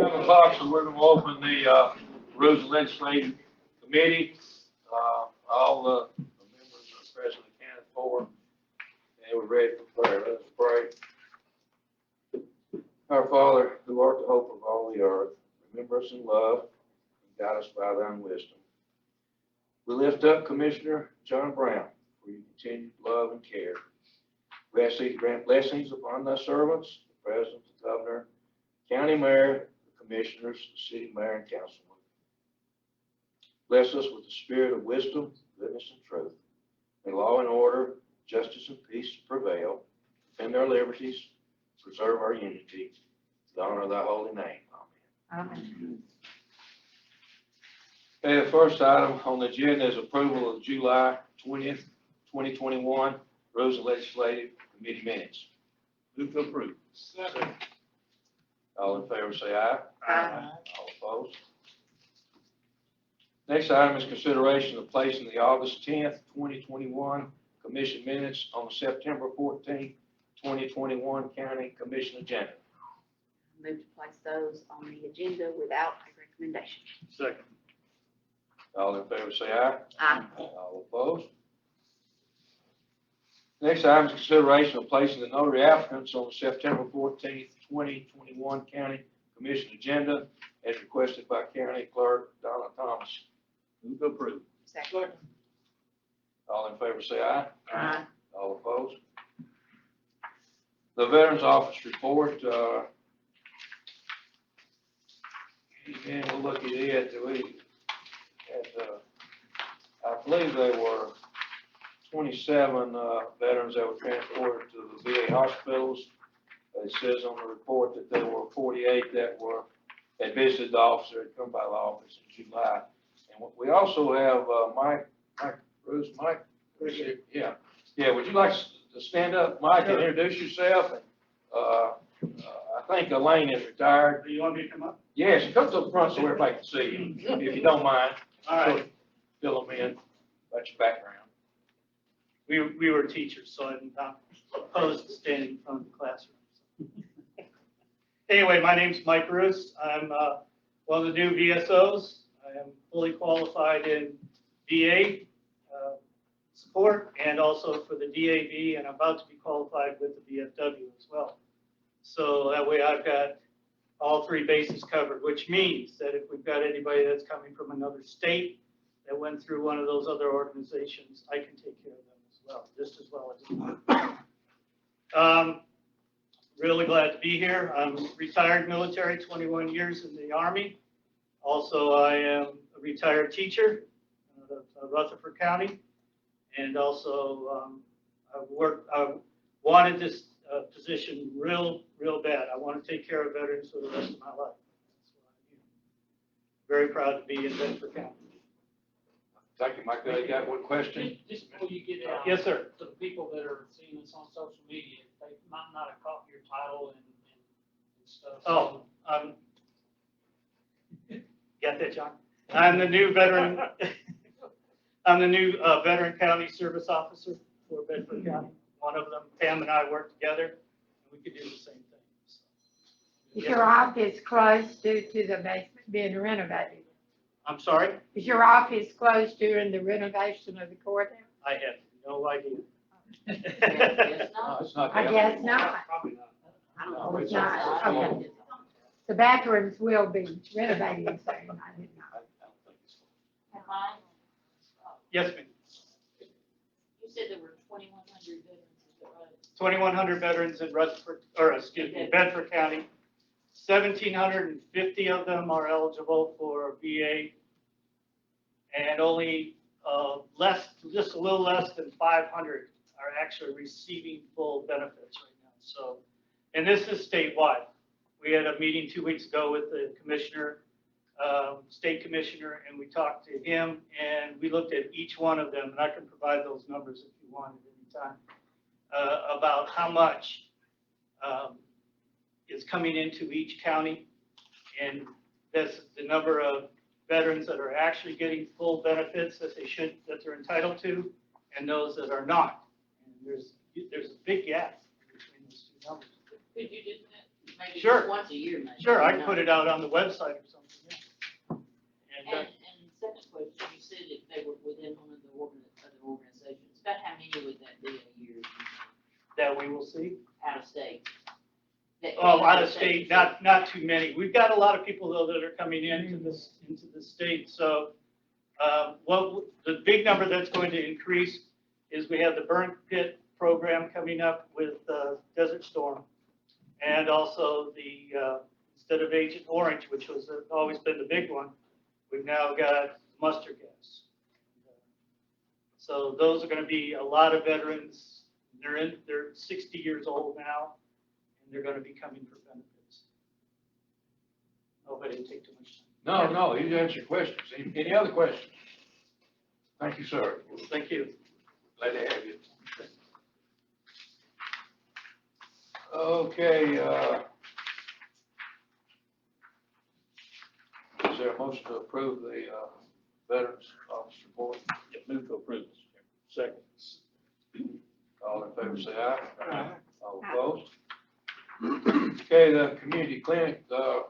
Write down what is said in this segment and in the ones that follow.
7 o'clock, so we're gonna open the Rules and Legislative Committee. All the members are present accounted for, and we're ready for prayer. Let us pray. Our Father, who art the hope of all the earth, remember us in love and guide us by thine wisdom. We lift up Commissioner John Brown for your continued love and care. We ask thee to grant blessings upon thy servants, the President, the Governor, County Mayor, the Commissioners, the City Mayor, and Councilman. Bless us with the spirit of wisdom, goodness, and truth. May law and order, justice and peace prevail. Defend our liberties, preserve our unity. To honor thy holy name. Amen. Amen. Okay, the first item on the agenda is approval of July 20th, 2021 Rules and Legislative Committee minutes. Move to approve. Second. All in favor say aye. Aye. All opposed? Next item is consideration of placing the August 10th, 2021 Commission minutes on the September 14th, 2021 County Commission agenda. Move to place those on the agenda without a recommendation. Second. All in favor say aye. Aye. All opposed? Next item is consideration of placing the notary applicants on the September 14th, 2021 County Commission agenda as requested by County Clerk Donna Thomas. Move to approve. Second. All in favor say aye. Aye. All opposed? The Veterans Office report, again, we'll look at it. I believe there were 27 veterans that were transported to the VA hospitals. It says on the report that there were 48 that visited the officer, had come by the office in July. And we also have Mike, yeah. Would you like to stand up, Mike, and introduce yourself? And, I think Elaine is retired. Do you want me to come up? Yes, come to the front so everybody can see you, if you don't mind. All right. Fill them in, about your background. We were teachers, so I'm not opposed to standing in front of the classroom. Anyway, my name's Mike Roos. I'm one of the new VSOs. I am fully qualified in VA support and also for the DAV, and I'm about to be qualified with the VFW as well. So that way I've got all three bases covered, which means that if we've got anybody that's coming from another state that went through one of those other organizations, I can take care of them as well, just as well as really glad to be here. I'm retired military, 21 years in the Army. Also, I am a retired teacher of Rutherford County. And also, I wanted this position real bad. I want to take care of veterans for the rest of my life. That's what I do. Very proud to be in Bedford County. Thank you, Mike. I got one question. Just before you get out. Yes, sir. To the people that are seeing this on social media, they might not have caught your title and stuff. Oh, got that, John? I'm the new veteran. I'm the new Veteran County Service Officer for Bedford County. One of them, Pam and I work together, and we could do the same thing. So, Is your office closed due to the basement being renovated? I'm sorry? Is your office closed during the renovation of the courthouse? I have no idea. No, it's not. I guess not. Probably not. I don't Oh, know. it's not. Okay. The bathrooms will be renovated soon. I did not. Yes, ma'am. You said there were 2,100 veterans, is that right? 2,100 veterans in Rutherford, or excuse me, Bedford County. 1,750 of them are eligible for VA, and only just a little less than 500 are actually receiving full benefits right now. So, and this is statewide. We had a meeting 2 weeks ago with the commissioner, state commissioner, and we talked to him, and we looked at each one of them, and I can provide those numbers if you want at any time, about how much is coming into each county, and that's the number of veterans that are actually getting full benefits that they're entitled to, and those that are not. And there's a big gap between those two numbers. Could you do that? maybe Sure. just once a year, maybe. Sure, I can put it out on the website or something, yeah. And second question, you said if they were within one of the other organizations, about how many would that be a year That we will see. out of state? Oh, out of state, not too many. We've got a lot of people though that are coming into the state, so, the big number that's going to increase is we have the burn pit program coming up with, Desert Storm. And also the, instead of Agent Orange, which was always been the big one, we've now got mustard gas. So those are gonna be a lot of veterans. They're 60 years old now, and they're gonna be coming for benefits. Hope I didn't take too much time. No, you answered questions. Any other questions? Thank you, sir. Thank you. Glad to have you. Okay, is there a motion to approve the, Veterans Office Report? Move to approve, Mr. Chairman. Second. All in favor, say aye. Aye. All opposed? Okay, the community clinic,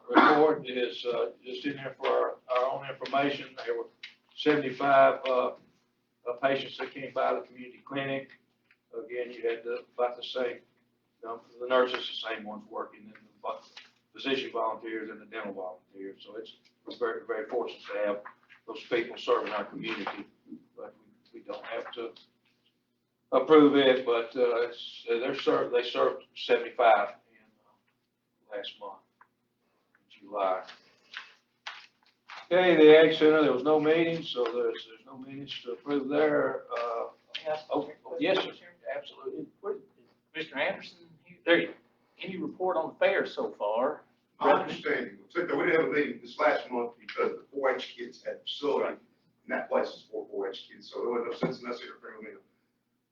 report is, just in there for our own information. There were 75, patients that came by the community clinic. Again, you had about the same, the nurses, the same ones working, and the physician volunteers and the dental volunteers. So we're very, very fortunate to have those people serving our community. But we don't have to approve it, but, they served 75 in, last month, in July. Okay, the Ag Center, there was no meeting, so there's no minutes to approve there. Yes, sir, absolutely. Mr. Anderson, any report on the fair so far? My understanding, we didn't have a meeting this last month because the 4-H kids had a facility, and that place is for 4-H kids, so there was no sense in us here bringing them in.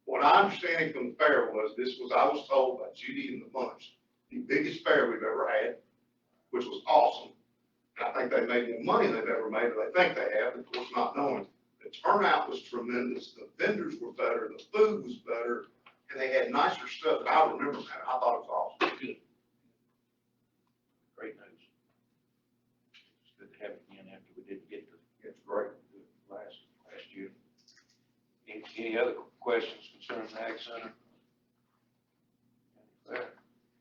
What I understanding from the fair was, I was told by Judy and the bunch, the biggest fair we've ever had, which was awesome. And I think they made more money than they've ever made, or they think they have, of course not knowing. The turnout was tremendous, the vendors were better, the food was better, and they had nicer stuff, and I remember that, I thought it was awesome. Good. Great news. It's good to have it again after we didn't get to It's great, last year. Any other questions concerning the Ag Center?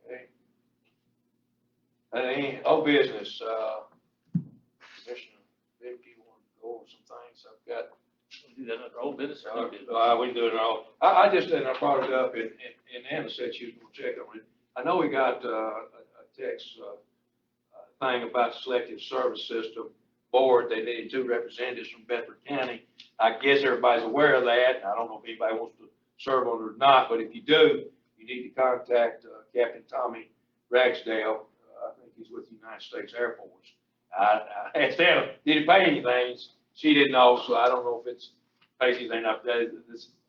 Okay. Any old business, Commissioner Vick, you want to go over some things? I've got. do that under old business or new business? We can do it all. I just, and I brought it up, and Anna said she was gonna check on it. I know we got, a text, thing about the selective service system board. They needed 2 representatives from Bedford County. I guess everybody's aware of that. I don't know if anybody wants to serve on it or not, but if you do, you need to contact, Captain Tommy Ragsdale. I think he's with the United States Air Force. I asked Anna, did he pay anything? She didn't know, so I don't know if it's pays anything up there.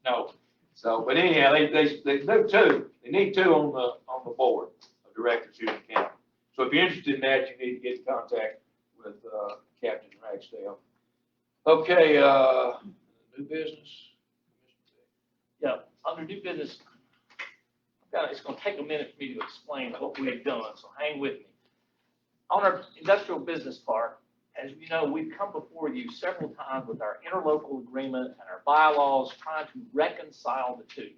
No. So, but anyhow, they do 2. They need 2 on the board of directors here in the county. So if you're interested in that, you need to get in contact with, Captain Ragsdale. Okay, new business. Yeah, under new business, it's gonna take a minute for me to explain what we've done, so hang with me. On our industrial business park, as you know, we've come before you several times with our interlocal agreement and our bylaws, trying to reconcile the 2.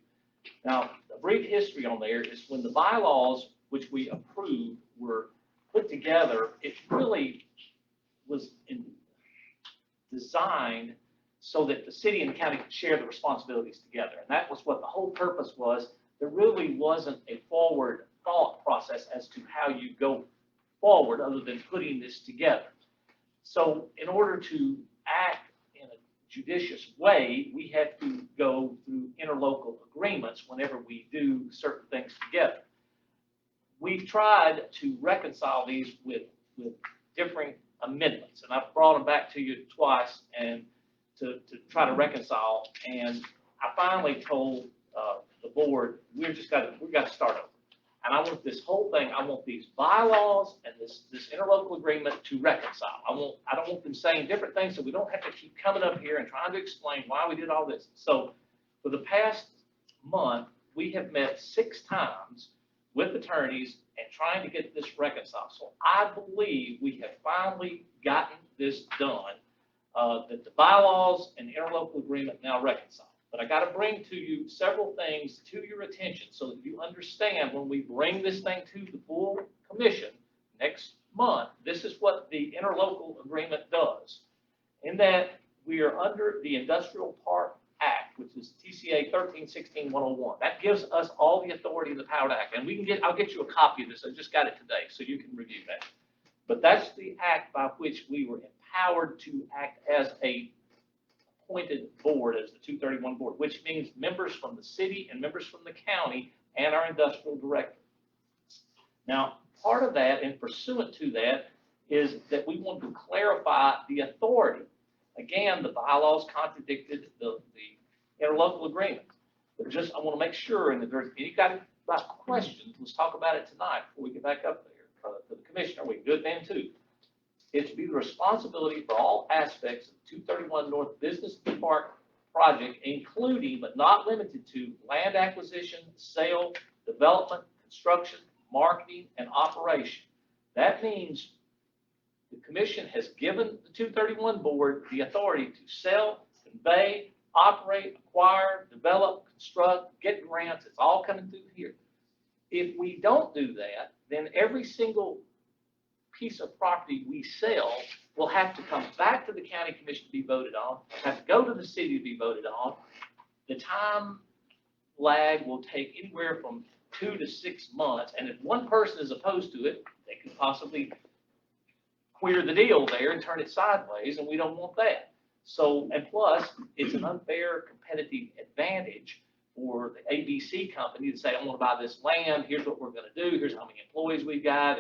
Now, a brief history on there is when the bylaws, which we approved, were put together, it really was designed so that the city and the county could share the responsibilities together. And that was what the whole purpose was. There really wasn't a forward thought process as to how you go forward other than putting this together. So in order to act in a judicious way, we have to go through interlocal agreements whenever we do certain things together. We've tried to reconcile these with differing amendments, and I've brought them back to you twice and to try to reconcile. And I finally told the board, we've got to start over. And I want this whole thing, I want these bylaws and this interlocal agreement to reconcile. I don't want them saying different things, so we don't have to keep coming up here and trying to explain why we did all this. So for the past month, we have met 6 times with attorneys and trying to get this reconciled. So I believe we have finally gotten this done, that the bylaws and the interlocal agreement now reconcile. But I got to bring to you several things to your attention so that you understand when we bring this thing to the full commission next month, this is what the interlocal agreement does. In that we are under the Industrial Park Act, which is TCA 1316-101. That gives us all the authority in the Power Act. And I'll get you a copy of this. I just got it today, so you can review that. But that's the act by which we were empowered to act as a appointed board, as the 231 board, which means members from the city and members from the county and our industrial director. Now, part of that and pursuant to that is that we want to clarify the authority. Again, the bylaws contradicted the interlocal agreement. But just, I want to make sure, and if there's any kind of questions, let's talk about it tonight before we get back up there to the commissioner. We can do it then too. It should be the responsibility for all aspects of 231 North Business Park project, including but not limited to land acquisition, sale, development, construction, marketing, and operation. That means the commission has given the 231 board the authority to sell, convey, operate, acquire, develop, construct, get grants. It's all coming through here. If we don't do that, then every single piece of property we sell will have to come back to the county commission to be voted on, have to go to the city to be voted on. The time lag will take anywhere from 2 to 6 months, and if one person is opposed to it, they could possibly queer the deal there and turn it sideways, and we don't want that. So, and plus, it's an unfair competitive advantage for the ABC company to say, I want to buy this land, here's what we're going to do, here's how many employees we got,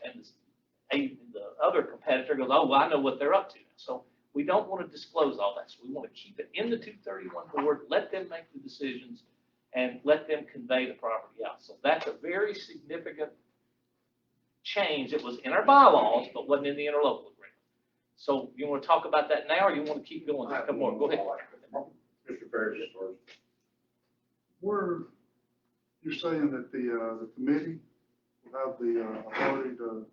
and the other competitor goes, oh, well, I know what they're up to. So we don't want to disclose all that. So we want to keep it in the 231 board, let them make the decisions, and let them convey the property out. So that's a very significant change. It was in our bylaws, but wasn't in the interlocal agreement. So you want to talk about that now, or you want to keep going? Come on, go ahead. Mr. Parrish first. You're saying that the committee will have the authority to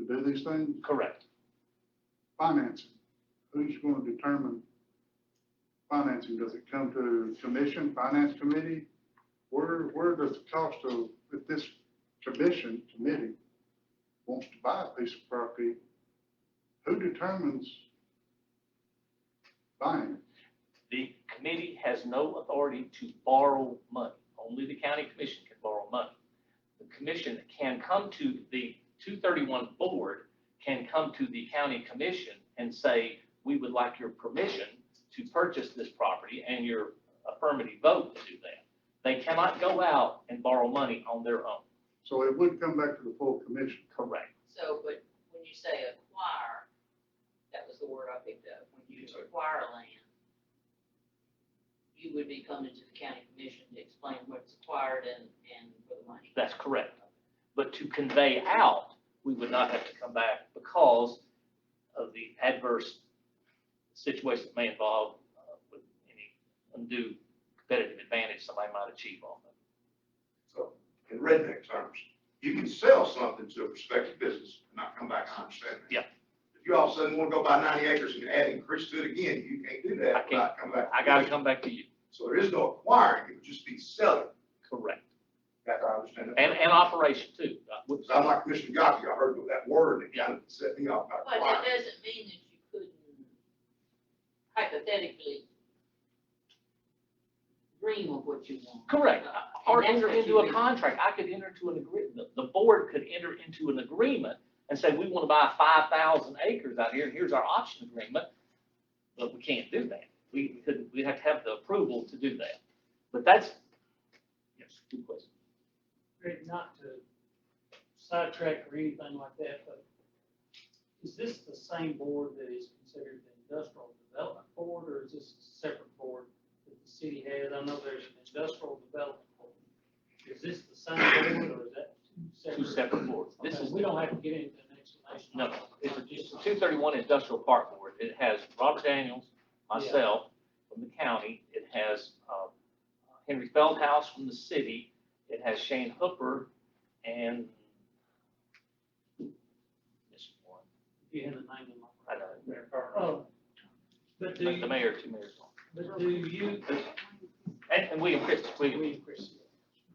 do these things? Correct. Financing, who's going to determine financing? Does it come to commission, finance committee? Where does the cost of, if this committee wants to buy a piece of property, who determines buying? The committee has no authority to borrow money. Only the county commission can borrow money. The commission can come to the 231 board, can come to the county commission and say, we would like your permission to purchase this property and your affirmative vote to do that. They cannot go out and borrow money on their own. So it would come back to the full commission. Correct. So, but when you say acquire, that was the word I picked up. When you acquire land, you would be coming to the county commission to explain what's acquired and for the money. That's correct. But to convey out, we would not have to come back because of the adverse situation that may involve with any undue competitive advantage somebody might achieve off of it. So, in redneck terms, you can sell something to a prospective business and not come back, I understand that. Yeah. If you all of a sudden want to go buy 90 acres and add increase to it again, you can't do that. I can't. without coming back. I got to come back to you. So there is no acquiring, it would just be selling. Correct. That I understand. that. And operation too. So I'm like Commissioner Yaki, I heard that word and it kind of set me off about But that acquiring. doesn't mean that you couldn't hypothetically dream of what you want. Correct. And Or that's enter what into you a mean. contract. I could enter into an agreement. The board could enter into an agreement and say, we want to buy 5,000 acres out here, and here's our option agreement. But we can't do that. We couldn't, we'd have to have the approval to do that. But that's, yes, good question. Greg, not to sidetrack or anything like that, but is this the same board that is considered the industrial development board, or is this a separate board that the city has? I know there's an industrial development board. Is this the same board, or is that Two separate boards. This Okay, is, we don't have to get into an explanation. no, it's a 231 Industrial Park Board. It has Robert Daniels, myself from the county. It has Henry Feldhaus from the city. It has Shane Hooper and You had the name in my. I know. Mayor Carter. Oh, but do The you, mayor, 2 mayors on. but do you, And William Chris, William. William Chris,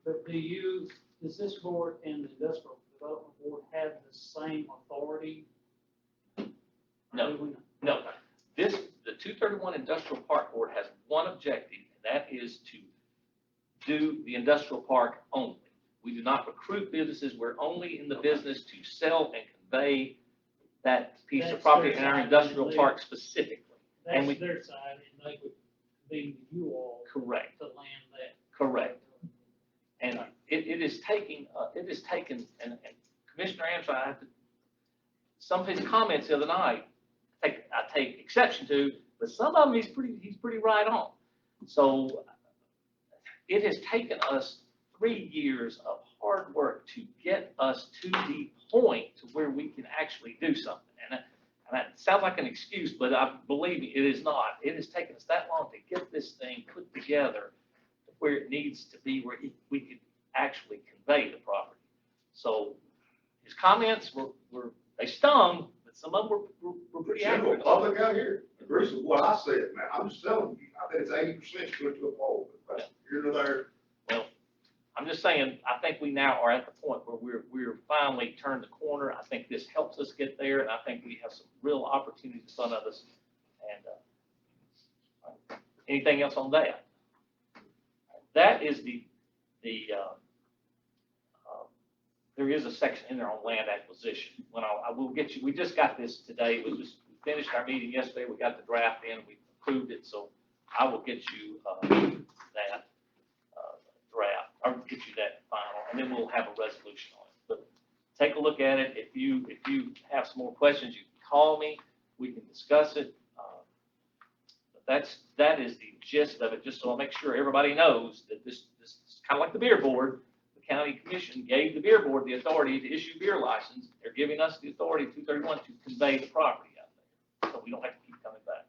but does this board and the industrial development board have the same authority? No. Or do we not? No, the 231 Industrial Park Board has one objective, and that is to do the industrial park only. We do not recruit businesses. We're only in the business to sell and convey that piece of That's property their in our side, industrial they- park specifically. And That's we- their side, and they would be you all Correct, to land that. correct. And it is taking, and Commissioner Amsterdam, I have to, some of his comments the other night, I take exception to, but some of them he's pretty right on. So it has taken us 3 years of hard work to get us to the point to where we can actually do something. And that sounds like an excuse, but believe me, it is not. It has taken us that long to get this thing put together to where it needs to be, where we could actually convey the property. So his comments they stung, but some of them were The pretty general accurate. public out here agrees with what I said, man. I'm just telling you, I bet it's 80% to it to a poll, but here to there. Well, I'm just saying, I think we now are at the point where we're finally turned the corner. I think this helps us get there, and I think we have some real opportunities in front of us. And anything else on that? That is there is a section in there on land acquisition. When I will get you, we just got this today. We finished our meeting yesterday. We got the draft in, we approved it, so I will get you that draft, or get you that final, and then we'll have a resolution on it. But take a look at it. If you have some more questions, you can call me. We can discuss it. But that is the gist of it, just so I'll make sure everybody knows that this is kind of like the beer board. The county commission gave the beer board the authority to issue beer license. They're giving us the authority, 231, to convey the property out there, so we don't have to keep coming back.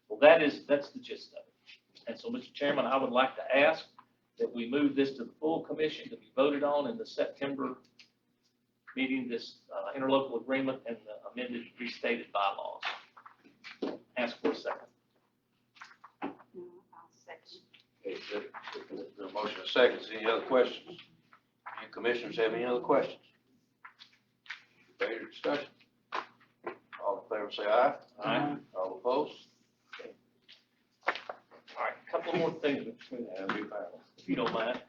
Well, that's the gist of it. And so, Mr. Chairman, I would like to ask that we move this to the full commission to be voted on in the September meeting, this interlocal agreement and the amended restated bylaws. Ask for a second. No, I'll second. Okay, the motion is second. Any other questions? Any commissioners have any other questions? Debate or discussion? All in favor say aye. Aye. All opposed? All right, a couple more things, if you don't mind.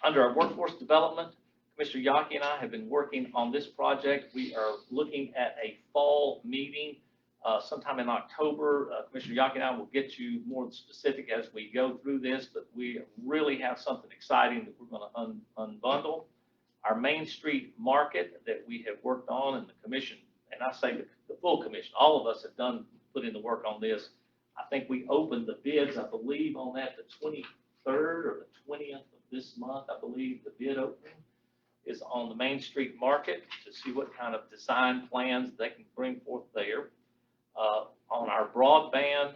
Under our workforce development, Commissioner Yaki and I have been working on this project. We are looking at a fall meeting sometime in October. Commissioner Yaki and I will get you more specific as we go through this, but we really have something exciting that we're going to unbundle. Our Main Street market that we have worked on, and the commission, and I say the full commission, all of us have put in the work on this. I think we opened the bids, I believe, on that the 23rd or the 20th of this month. I believe the bid opening is on the Main Street market to see what kind of design plans they can bring forth there. On our broadband,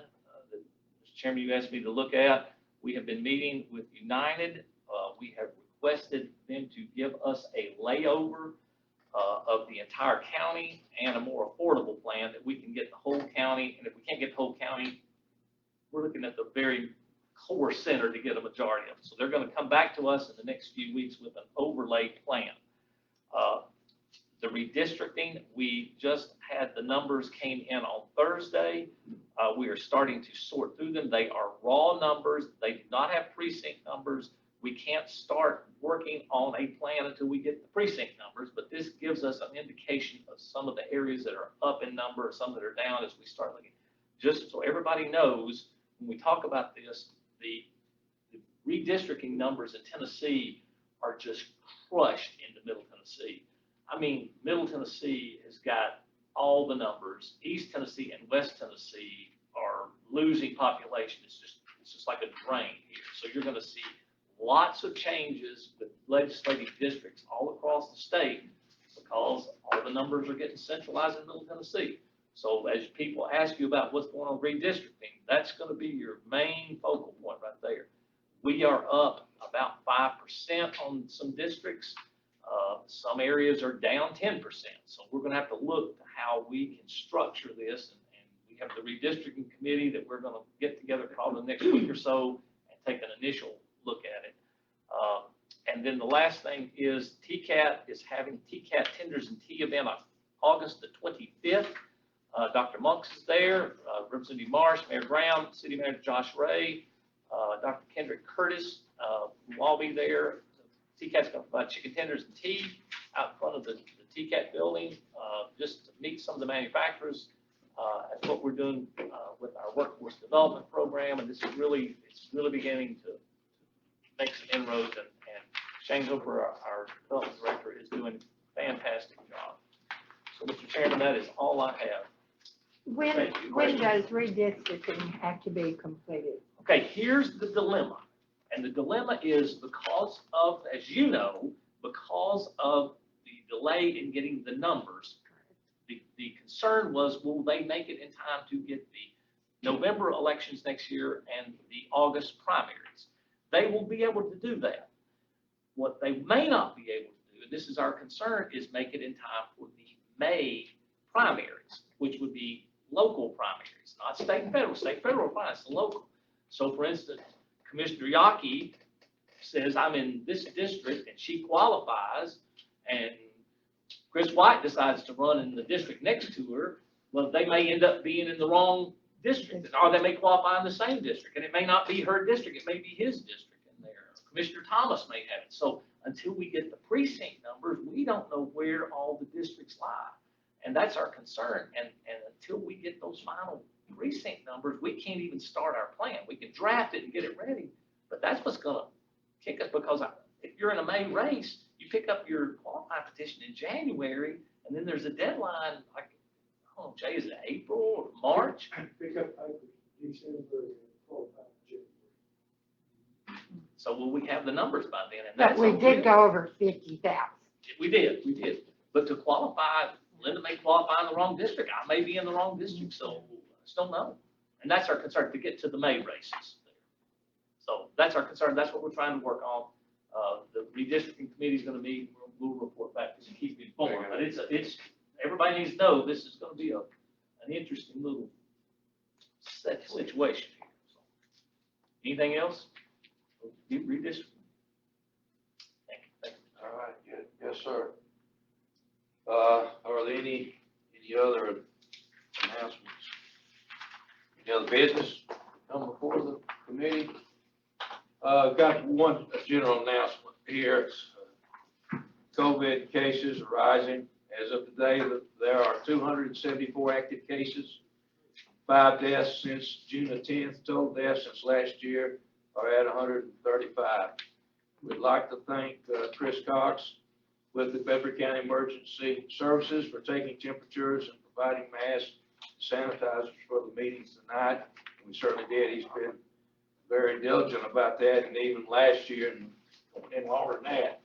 that Mr. Chairman, you asked me to look at, we have been meeting with United. We have requested them to give us a layover of the entire county and a more affordable plan that we can get the whole county. And if we can't get the whole county, we're looking at the very core center to get a majority of them. So they're going to come back to us in the next few weeks with an overlay plan. The redistricting, we just had the numbers came in on Thursday. We are starting to sort through them. They are raw numbers. They do not have precinct numbers. We can't start working on a plan until we get the precinct numbers, but this gives us an indication of some of the areas that are up in number, some that are down as we start looking. Just so everybody knows, when we talk about this, the redistricting numbers in Tennessee are just crushed into Middle Tennessee. I mean, Middle Tennessee has got all the numbers. East Tennessee and West Tennessee are losing population. It's just like a drain here. So you're going to see lots of changes with legislative districts all across the state because all the numbers are getting centralized in Middle Tennessee. So as people ask you about what's going on with redistricting, that's going to be your main focal point right there. We are up about 5% on some districts. Some areas are down 10%. So we're gonna have to look to how we can structure this. And we have the redistricting committee that we're gonna get together probably the next week or so and take an initial look at it. And then the last thing is TCAT is having TCAT Tenders and Tea event on August the 25th. Dr. Monks is there, Representative Marsh, Mayor Brown, City Manager Josh Ray, Dr. Kendrick Curtis will all be there. TCAT's going to provide chicken tenders and tea out in front of the TCAT building, just to meet some of the manufacturers. That's what we're doing with our workforce development program, and this is really, it's really beginning to make some inroads. And Shane Hooper, our development director, is doing a fantastic job. So, Mr. Chairman, that is all I have. When does redistricting have to be completed? Okay, here's the dilemma. And the dilemma is because of, as you know, because of the delay in getting the numbers, the concern was, will they make it in time to get the November elections next year and the August primaries? They will be able to do that. What they may not be able to do, and this is our concern, is make it in time for the May primaries, which would be local primaries, not state and federal. State and federal, fine, it's local. So for instance, Commissioner Yaki says, I'm in this district, and she qualifies, and Chris White decides to run in the district next to her. Well, they may end up being in the wrong district, or they may qualify in the same district, and it may not be her district, it may be his district in there. Commissioner Thomas may have it. So until we get the precinct numbers, we don't know where all the districts lie. And that's our concern. And until we get those final precinct numbers, we can't even start our plan. We can draft it and get it ready, but that's what's going to kick us, because if you're in a May race, you pick up your qualifying petition in January, and then there's a deadline, like, I don't know, Jay, is it April or March? Pick up papers December and qualify January. So will we have the numbers by then? And But that's we okay. did go over 50,000. We did. But to qualify, Linda may qualify in the wrong district. I may be in the wrong district, so I just don't know. And that's our concern, to get to the May races. So that's our concern. That's what we're trying to work on. The redistricting committee is going to meet. We'll report back to keep you informed. But it's everybody needs to know this is going to be an interesting little situation here. So, anything else? Redistricting. Thank you. All right, good. Yes, sir. Are there any other announcements? Any other business come before the committee? Got one general announcement here. COVID cases are rising. As of today, there are 274 active cases, 5 deaths since June the 10th. Total deaths since last year are at 135. We'd like to thank Chris Cox with the Bedford County Emergency Services for taking temperatures and providing masks, sanitizers for the meetings tonight. We certainly did. He's been very diligent about that, and even last year and longer than that,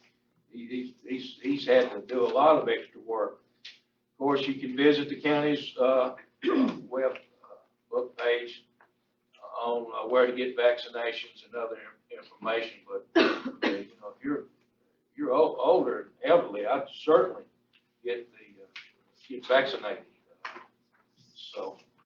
he's had to do a lot of extra work. Of course, you can visit the county's web book page on where to get vaccinations and other information. But if you're older and elderly, I'd certainly get vaccinated.